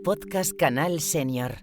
Podcast Canal Senior.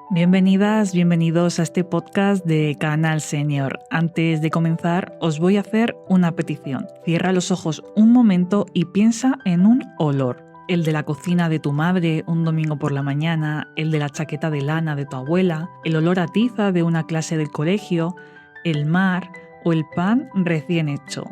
Bienvenidas, bienvenidos a este podcast de Canal Senior. Antes de comenzar, os voy a hacer una petición. Cierra los ojos un momento y piensa en un olor. El de la cocina de tu madre un domingo por la mañana, el de la chaqueta de lana de tu abuela, el olor a tiza de una clase del colegio, el mar o el pan recién hecho.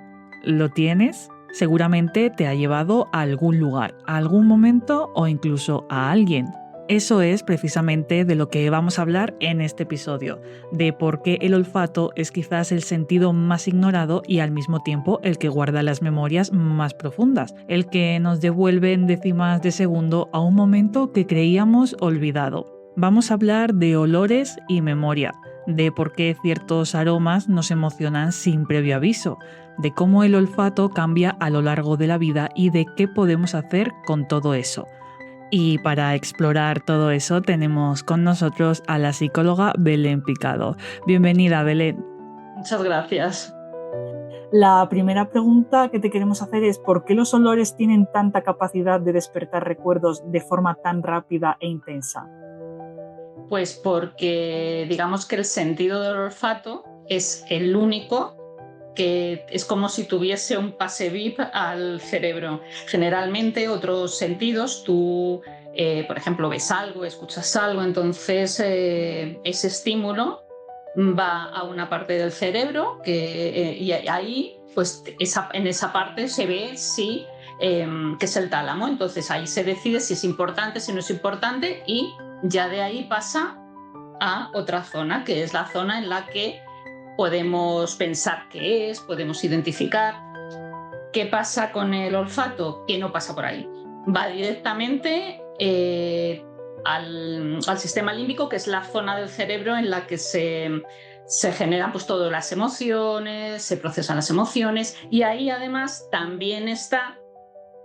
¿Lo tienes? Seguramente te ha llevado a algún lugar, a algún momento o incluso a alguien. Eso es precisamente de lo que vamos a hablar en este episodio, de por qué el olfato es quizás el sentido más ignorado y al mismo tiempo el que guarda las memorias más profundas, el que nos devuelve en décimas de segundo a un momento que creíamos olvidado. Vamos a hablar de olores y memoria, de por qué ciertos aromas nos emocionan sin previo aviso, de cómo el olfato cambia a lo largo de la vida y de qué podemos hacer con todo eso. Y para explorar todo eso tenemos con nosotros a la psicóloga Belén Picado. Bienvenida, Belén. Muchas gracias. La primera pregunta que te queremos hacer es ¿por qué los olores tienen tanta capacidad de despertar recuerdos de forma tan rápida e intensa? Pues porque digamos que el sentido del olfato es el único que es como si tuviese un pase VIP al cerebro. Generalmente otros sentidos, tú, por ejemplo, ves algo, escuchas algo, entonces ese estímulo va a una parte del cerebro y ahí, pues en esa parte se ve si, que es el tálamo. Entonces ahí se decide si es importante, si no es importante y ya de ahí pasa a otra zona, que es la zona en la que podemos pensar qué es, podemos identificar. ¿Qué pasa con el olfato? Que no pasa por ahí. Va directamente al sistema límbico, que es la zona del cerebro en la que se generan pues todas las emociones, se procesan las emociones y ahí además también está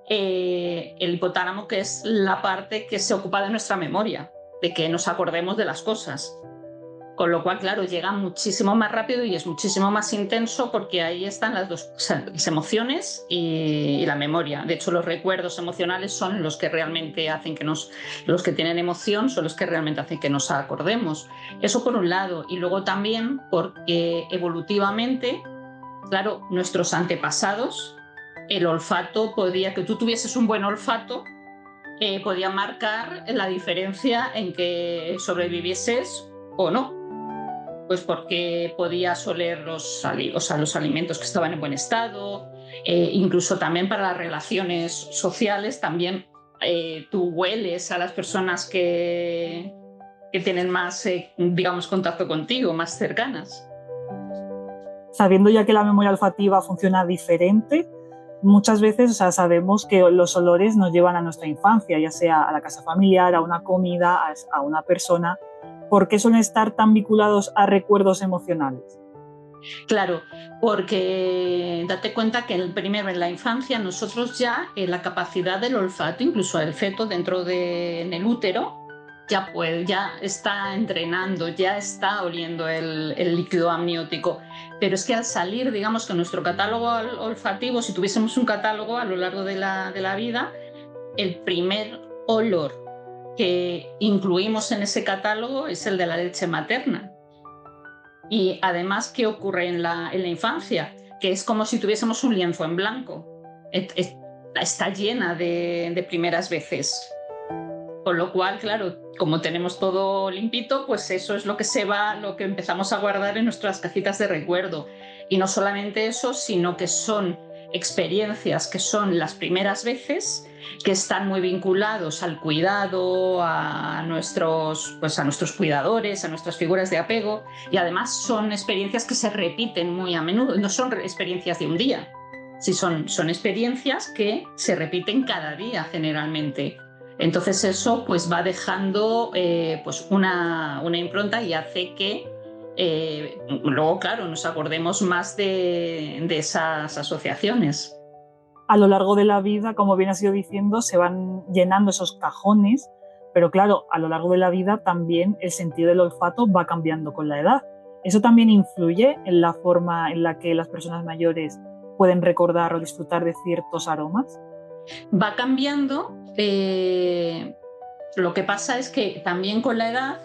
el hipotálamo, que es la parte que se ocupa de nuestra memoria, de que nos acordemos de las cosas. Con lo cual, claro, llega muchísimo más rápido y es muchísimo más intenso porque ahí están las dos, o sea, las emociones y la memoria. De hecho, los recuerdos emocionales son los que realmente hacen que los que tienen emoción son los que realmente hacen que nos acordemos. Eso por un lado. Y luego también porque evolutivamente, claro, nuestros antepasados, el olfato podía, que tú tuvieses un buen olfato, podía marcar la diferencia en que sobrevivieses o no. Pues porque podías oler los alimentos que estaban en buen estado, incluso también para las relaciones sociales, también tú hueles a las personas que tienen más, digamos, contacto contigo, más cercanas. Sabiendo ya que la memoria olfativa funciona diferente, muchas veces sabemos que los olores nos llevan a nuestra infancia, ya sea a la casa familiar, a una comida, a una persona. ¿Por qué suelen estar tan vinculados a recuerdos emocionales? Claro, porque date cuenta que primero en la infancia nosotros ya la capacidad del olfato, incluso el feto en el útero, ya está entrenando, ya está oliendo el líquido amniótico. Pero es que al salir, digamos que nuestro catálogo olfativo, si tuviésemos un catálogo a lo largo de la vida, el primer olor que incluimos en ese catálogo es el de la leche materna. Y además, ¿qué ocurre en la infancia? Que es como si tuviésemos un lienzo en blanco. Está llena de primeras veces. Con lo cual, claro, como tenemos todo limpito, pues eso es lo que empezamos a guardar en nuestras cajitas de recuerdo. Y no solamente eso, sino que son experiencias que son las primeras veces, que están muy vinculados al cuidado, a nuestros cuidadores, a nuestras figuras de apego, y además son experiencias que se repiten muy a menudo, no son experiencias de un día, sí son experiencias que se repiten cada día generalmente. Entonces eso pues va dejando pues una impronta y hace que luego, claro, nos acordemos más de esas asociaciones. a lo largo de la vida, como bien has ido diciendo, se van llenando esos cajones, pero claro, a lo largo de la vida también el sentido del olfato va cambiando con la edad. ¿Eso también influye en la forma en la que las personas mayores pueden recordar o disfrutar de ciertos aromas? Va cambiando. Lo que pasa es que también con la edad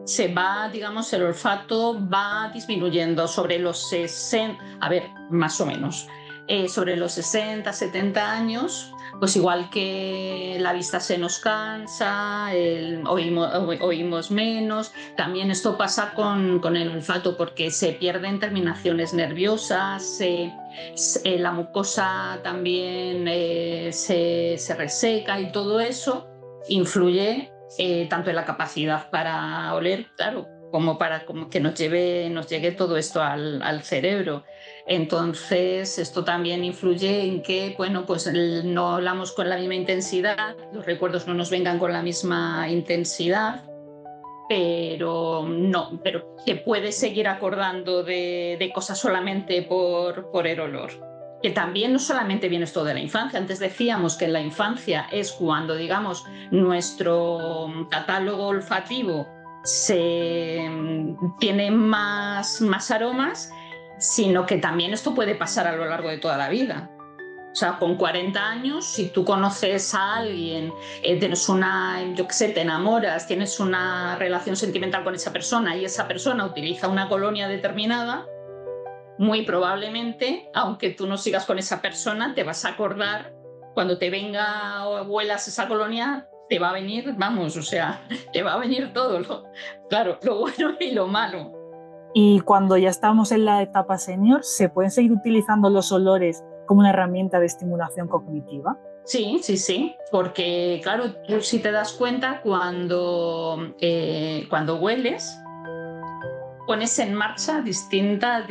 se va, digamos, el olfato va disminuyendo sobre los 60, a ver, más o menos, sobre los 60, 70 años, pues igual que la vista se nos cansa, oímos menos, también esto pasa con el olfato porque se pierden terminaciones nerviosas, la mucosa también se reseca y todo eso influye tanto en la capacidad para oler, claro, como que nos llegue todo esto al cerebro. Entonces, esto también influye en que, bueno, pues no hablamos con la misma intensidad, los recuerdos no nos vengan con la misma intensidad, pero te puedes seguir acordando de cosas solamente por el olor. Que también no solamente viene esto de la infancia. Antes decíamos que en la infancia es cuando, digamos, nuestro catálogo olfativo tiene más aromas, sino que también esto puede pasar a lo largo de toda la vida. O sea, con 40 años, si tú conoces a alguien, tienes te enamoras, tienes una relación sentimental con esa persona y esa persona utiliza una colonia determinada, muy probablemente, aunque tú no sigas con esa persona, te vas a acordar cuando te venga o huelas esa colonia, te va a venir, vamos, o sea, te va a venir todo, claro, lo bueno y lo malo. Y cuando ya estamos en la etapa senior, ¿se pueden seguir utilizando los olores como una herramienta de estimulación cognitiva? Sí, porque claro, tú si te das cuenta cuando hueles, pones en marcha distintos,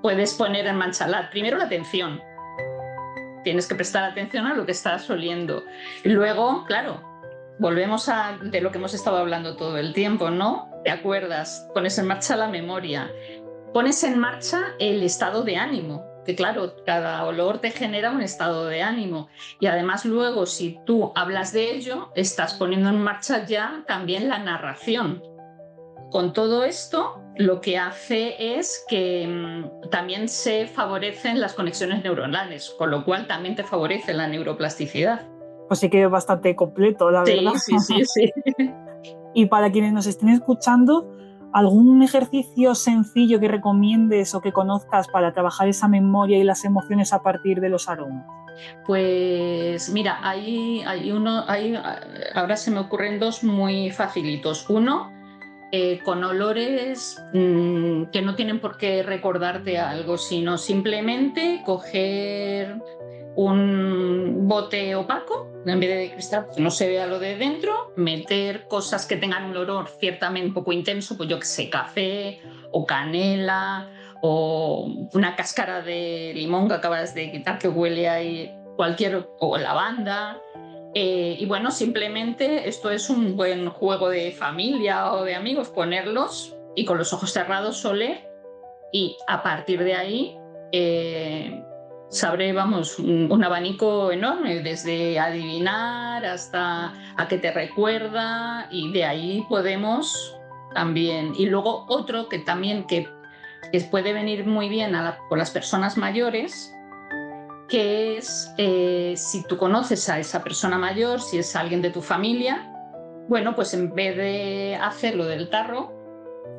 puedes poner en marcha primero la atención. Tienes que prestar atención a lo que estás oliendo. Y luego, claro, volvemos de lo que hemos estado hablando todo el tiempo, ¿no? ¿Te acuerdas? Pones en marcha la memoria. Pones en marcha el estado de ánimo, que claro, cada olor te genera un estado de ánimo y además luego si tú hablas de ello, estás poniendo en marcha ya también la narración. Con todo esto, lo que hace es que también se favorecen las conexiones neuronales, con lo cual también te favorece la neuroplasticidad. Pues sí que es bastante completo, la verdad. Sí. Y para quienes nos estén escuchando, ¿algún ejercicio sencillo que recomiendes o que conozcas para trabajar esa memoria y las emociones a partir de los aromas? Pues mira, ahora se me ocurren dos muy facilitos. Uno, con olores que no tienen por qué recordarte algo, sino simplemente coger un bote opaco, en vez de cristal, que no se vea lo de dentro, meter cosas que tengan un olor ciertamente un poco intenso, pues yo que sé, café o canela o una cáscara de limón que acabas de quitar que huele ahí o lavanda. Y bueno, simplemente esto es un buen juego de familia o de amigos, ponerlos y con los ojos cerrados oler y a partir de ahí sabré, vamos, un abanico enorme, desde adivinar hasta a qué te recuerda y de ahí podemos también. Y luego otro que también que puede venir muy bien con las personas mayores, que es si tú conoces a esa persona mayor, si es alguien de tu familia, bueno, pues en vez de hacerlo del tarro,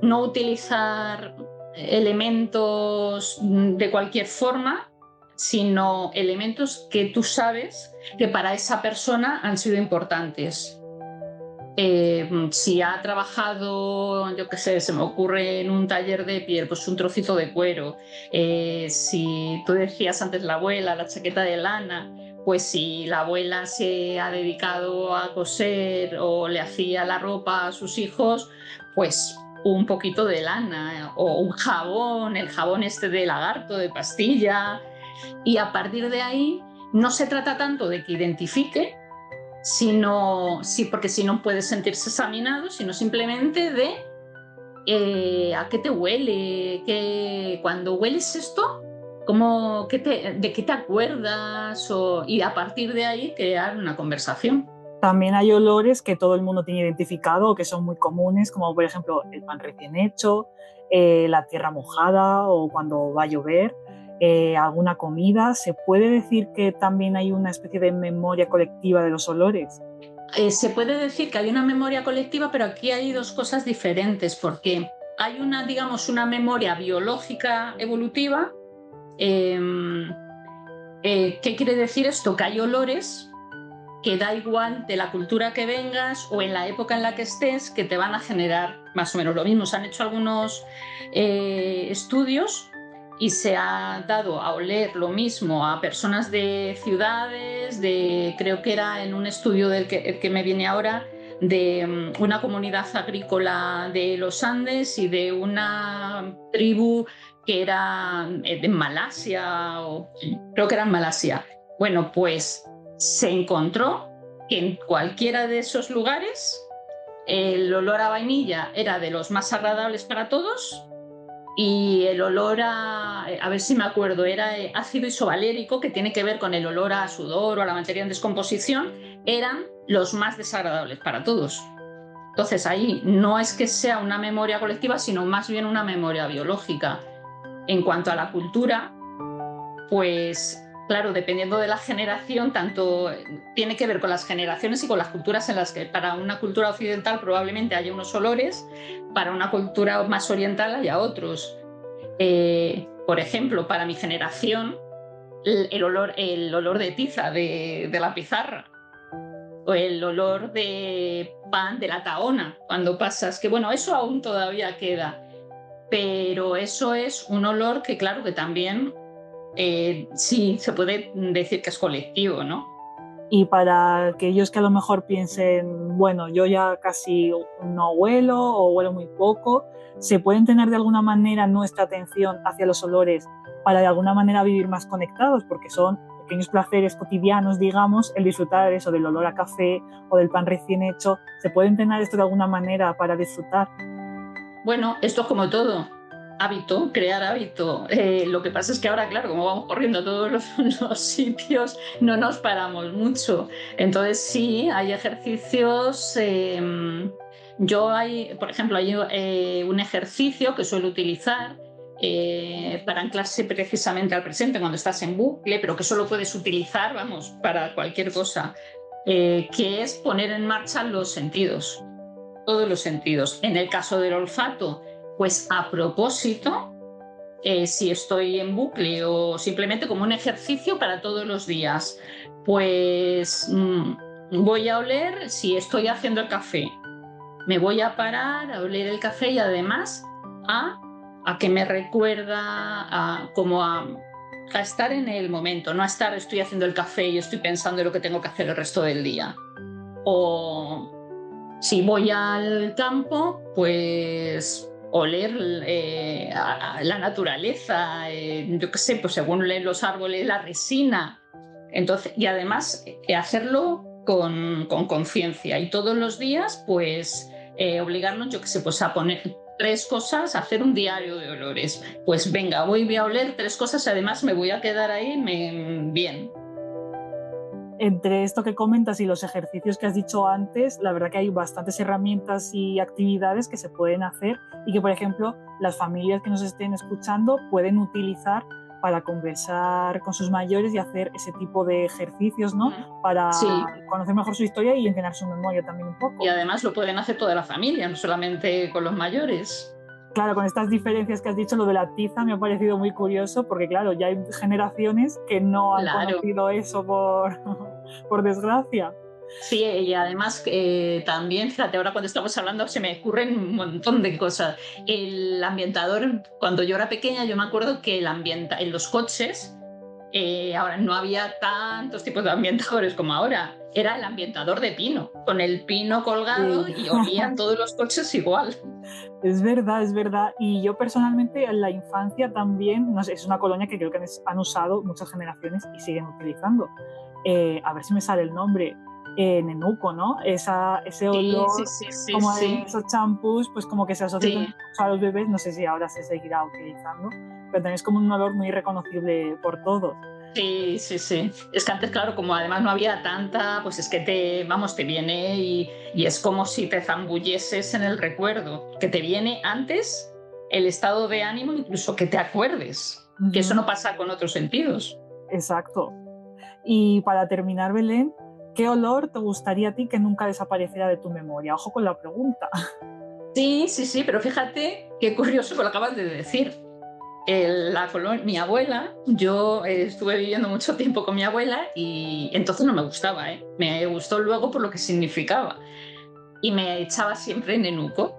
no utilizar elementos de cualquier forma, sino elementos que tú sabes que para esa persona han sido importantes. Si ha trabajado, yo qué sé, se me ocurre en un taller de piel, pues un trocito de cuero. Si tú decías antes la abuela, la chaqueta de lana, pues si la abuela se ha dedicado a coser o le hacía la ropa a sus hijos, pues un poquito de lana o un jabón, el jabón este de lagarto, de pastilla. Y a partir de ahí no se trata tanto de que identifique, porque si no puede sentirse examinado, sino simplemente de ¿a qué te huele? Cuando hueles esto, ¿de qué te acuerdas? Y a partir de ahí crear una conversación. También hay olores que todo el mundo tiene identificado o que son muy comunes, como por ejemplo el pan recién hecho, la tierra mojada o cuando va a llover, alguna comida. ¿Se puede decir que también hay una especie de memoria colectiva de los olores? Se puede decir que hay una memoria colectiva, pero aquí hay dos cosas diferentes, porque hay digamos, una memoria biológica evolutiva. ¿Qué quiere decir esto? Que hay olores que da igual de la cultura que vengas o en la época en la que estés, que te van a generar más o menos lo mismo. Se han hecho algunos estudios y se ha dado a oler lo mismo a personas de ciudades, creo que era en un estudio el que me viene ahora, de una comunidad agrícola de los Andes y de una tribu que era de Malasia, creo que era en Malasia. Bueno, pues se encontró que en cualquiera de esos lugares el olor a vainilla era de los más agradables para todos y el olor a ver si me acuerdo, era ácido isovalérico, que tiene que ver con el olor a sudor o a la materia en descomposición, eran los más desagradables para todos. Entonces ahí no es que sea una memoria colectiva, sino más bien una memoria biológica. En cuanto a la cultura, pues claro, dependiendo de la generación, tanto tiene que ver con las generaciones y con las culturas en las que para una cultura occidental probablemente haya unos olores, para una cultura más oriental haya otros. Por ejemplo, para mi generación, el olor de tiza de la pizarra, o el olor de pan de la tahona cuando pasas, que bueno, eso aún todavía queda, pero eso es un olor que claro que también sí se puede decir que es colectivo, ¿no? Y para aquellos que a lo mejor piensen, bueno, yo ya casi no huelo o huelo muy poco, ¿se pueden tener de alguna manera nuestra atención hacia los olores para de alguna manera vivir más conectados? Porque son pequeños placeres cotidianos, digamos, el disfrutar eso del olor a café o del pan recién hecho. ¿Se puede entrenar esto de alguna manera para disfrutar? Bueno, esto es como todo. Hábito, crear hábito. Lo que pasa es que ahora, claro, como vamos corriendo a todos los sitios, no nos paramos mucho. Entonces sí, hay ejercicios. Por ejemplo, hay un ejercicio que suelo utilizar para anclarse precisamente al presente cuando estás en bucle, pero que solo puedes utilizar, vamos, para cualquier cosa, que es poner en marcha los sentidos. Todos los sentidos. En el caso del olfato, pues a propósito, si estoy en bucle o simplemente como un ejercicio para todos los días, pues voy a oler si estoy haciendo el café. Me voy a parar a oler el café y además a que me recuerda como a estar en el momento, no a estar estoy haciendo el café y estoy pensando en lo que tengo que hacer el resto del día. O si voy al campo, pues oler la naturaleza, yo qué sé, pues según leen los árboles, la resina. Entonces, y además hacerlo con conciencia y todos los días, pues obligarnos, yo qué sé, pues a poner 3 cosas, a hacer un diario de olores. Pues venga, voy a oler 3 cosas y además me voy a quedar ahí bien. Entre esto que comentas y los ejercicios que has dicho antes, la verdad que hay bastantes herramientas y actividades que se pueden hacer y que, por ejemplo, las familias que nos estén escuchando pueden utilizar para conversar con sus mayores y hacer ese tipo de ejercicios, ¿no? Para conocer mejor su historia y entrenar su memoria también un poco. Y además lo pueden hacer toda la familia, no solamente con los mayores. Claro, con estas diferencias que has dicho, lo de la tiza me ha parecido muy curioso porque, claro, ya hay generaciones que no han conocido eso por desgracia. Sí, y además también, fíjate, ahora cuando estamos hablando se me ocurren un montón de cosas. El ambientador, cuando yo era pequeña, yo me acuerdo que en los coches, ahora no había tantos tipos de ambientadores como ahora, era el ambientador de pino, con el pino colgado y olían todos los coches igual. Es verdad. Y yo personalmente en la infancia también, no sé, es una colonia que creo que han usado muchas generaciones y siguen utilizando. A ver si me sale el nombre. nenuco, ¿no? Ese olor como de esos champús, pues como que se asocia a los bebés, no sé si ahora se seguirá utilizando, pero también es como un olor muy reconocible por todos. Sí. Es que antes, claro, como además no había tanta, pues es que te viene y es como si te zambulleses en el recuerdo, que te viene antes el estado de ánimo, incluso que te acuerdes, que eso no pasa con otros sentidos. Exacto. Y para terminar, Belén, ¿qué olor te gustaría a ti que nunca desapareciera de tu memoria? Ojo con la pregunta. Sí, pero fíjate qué curioso que lo acabas de decir. Mi abuela, yo estuve viviendo mucho tiempo con mi abuela y entonces no me gustaba, me gustó luego por lo que significaba y me echaba siempre nenuco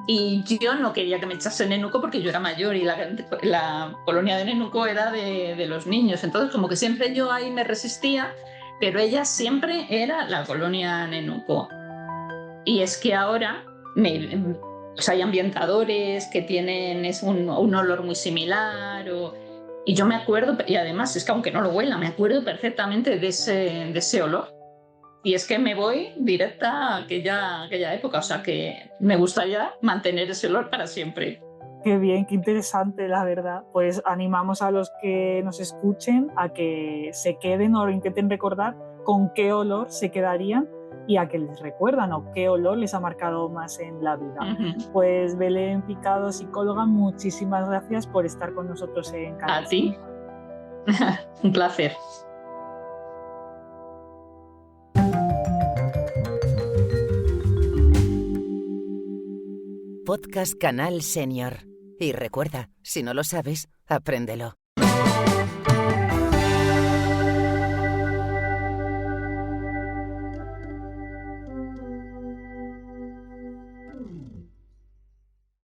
y yo no quería que me echase nenuco porque yo era mayor y la colonia de nenuco era de los niños, entonces como que siempre yo ahí me resistía, pero ella siempre era la colonia nenuco. Y es que ahora hay ambientadores que tienen un olor muy similar y yo me acuerdo, y además es que aunque no lo huela, me acuerdo perfectamente de ese olor. Y es que me voy directa a aquella época, o sea que me gustaría mantener ese olor para siempre. Qué bien, qué interesante, la verdad. Pues animamos a los que nos escuchen a que se queden o intenten recordar con qué olor se quedarían y a que les recuerdan o qué olor les ha marcado más en la vida. Pues Belén Picado, psicóloga, muchísimas gracias por estar con nosotros en Canal. A ti. Un placer. Podcast Canal Senior. Y recuerda, si no lo sabes, apréndelo.